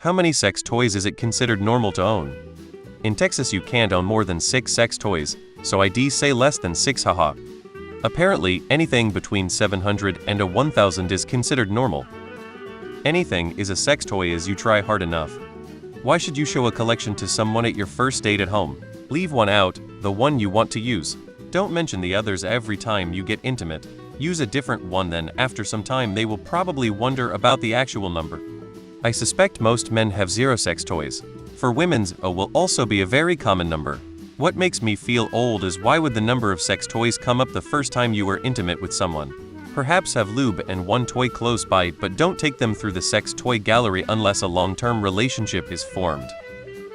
How many sex toys is it considered normal to own? In Texas you can't own more than 6 sex toys, so I'd say less than 6 haha. Apparently, anything between 700 and 1,000 is considered normal. Anything is a sex toy as you try hard enough. Why should you show a collection to someone at your first date at home? Leave one out, the one you want to use. Don't mention the others every time you get intimate. Use a different one, then after some time they will probably wonder about the actual number. I suspect most men have 0 sex toys. For women's, O will also be a very common number. What makes me feel old is why would the number of sex toys come up the first time you were intimate with someone? Perhaps have lube and one toy close by, but don't take them through the sex toy gallery unless a long-term relationship is formed.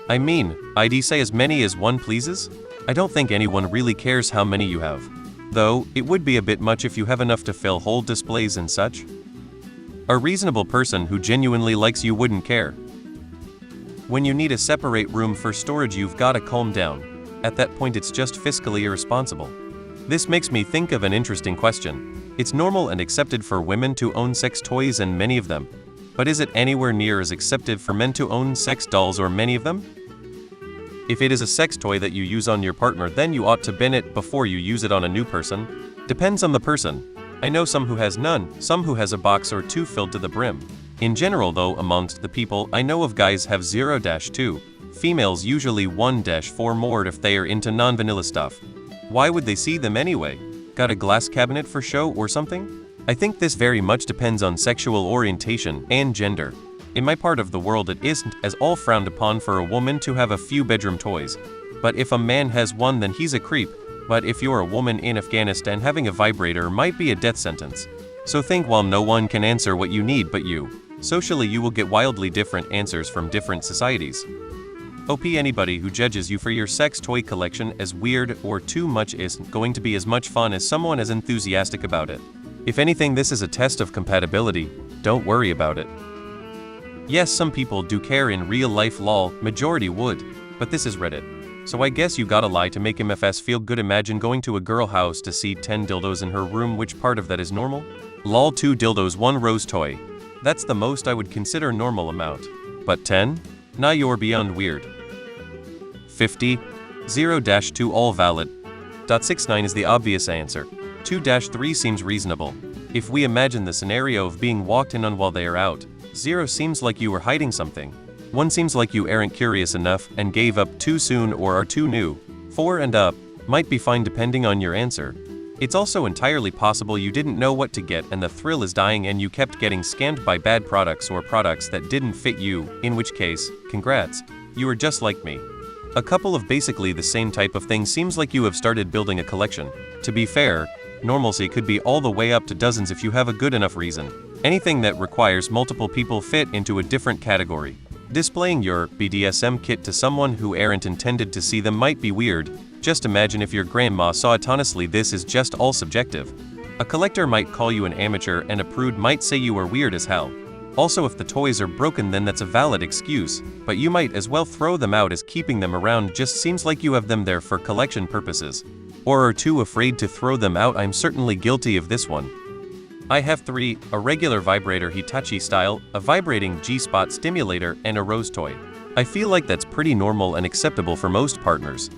I mean, I'd say as many as one pleases? I don't think anyone really cares how many you have. Though, it would be a bit much if you have enough to fill whole displays and such. A reasonable person who genuinely likes you wouldn't care. When you need a separate room for storage, you've gotta calm down. At that point it's just fiscally irresponsible. This makes me think of an interesting question. It's normal and accepted for women to own sex toys and many of them. But is it anywhere near as accepted for men to own sex dolls or many of them? If it is a sex toy that you use on your partner, then you ought to bin it before you use it on a new person. Depends on the person. I know some who has none, some who has a box or 2 filled to the brim. In general though, amongst the people I know of, guys have 0-2. Females usually 1-4 more if they are into non-vanilla stuff. Why would they see them anyway? Got a glass cabinet for show or something? I think this very much depends on sexual orientation and gender. In my part of the world it isn't as all frowned upon for a woman to have a few bedroom toys. But if a man has one, then he's a creep. But if you're a woman in Afghanistan, having a vibrator might be a death sentence. So think, while no one can answer what you need but you. Socially you will get wildly different answers from different societies. Anybody who judges you for your sex toy collection as weird or too much isn't going to be as much fun as someone as enthusiastic about it. If anything, this is a test of compatibility. Don't worry about it. Yes, some people do care in real life, lol, majority would. But this is Reddit. So I guess you gotta lie to make MFS feel good. Imagine going to a girl house to see 10 dildos in her room. Which part of that is normal? Lol, 2 dildos, 1 rose toy. That's the most I would consider normal amount. But 10? Nah, you're beyond weird. 50. 0-2 all valid. 69 is the obvious answer. 2-3 seems reasonable. If we imagine the scenario of being walked in on while they are out, 0 seems like you were hiding something. 1 seems like you aren't curious enough and gave up too soon or are too new. 4 and up might be fine depending on your answer. It's also entirely possible you didn't know what to get and the thrill is dying and you kept getting scammed by bad products or products that didn't fit you, in which case, congrats, you are just like me. A couple of basically the same type of things. Seems like you have started building a collection. To be fair, normalcy could be all the way up to dozens if you have a good enough reason. Anything that requires multiple people fit into a different category. Displaying your BDSM kit to someone who aren't intended to see them might be weird. Just imagine if your grandma saw it. Honestly, this is just all subjective. A collector might call you an amateur and a prude might say you are weird as hell. Also, if the toys are broken, then that's a valid excuse, but you might as well throw them out as keeping them around. Just seems like you have them there for collection purposes. Or are too afraid to throw them out. I'm certainly guilty of this one. I have 3, a regular vibrator Hitachi style, a vibrating G-spot stimulator, and a rose toy. I feel like that's pretty normal and acceptable for most partners.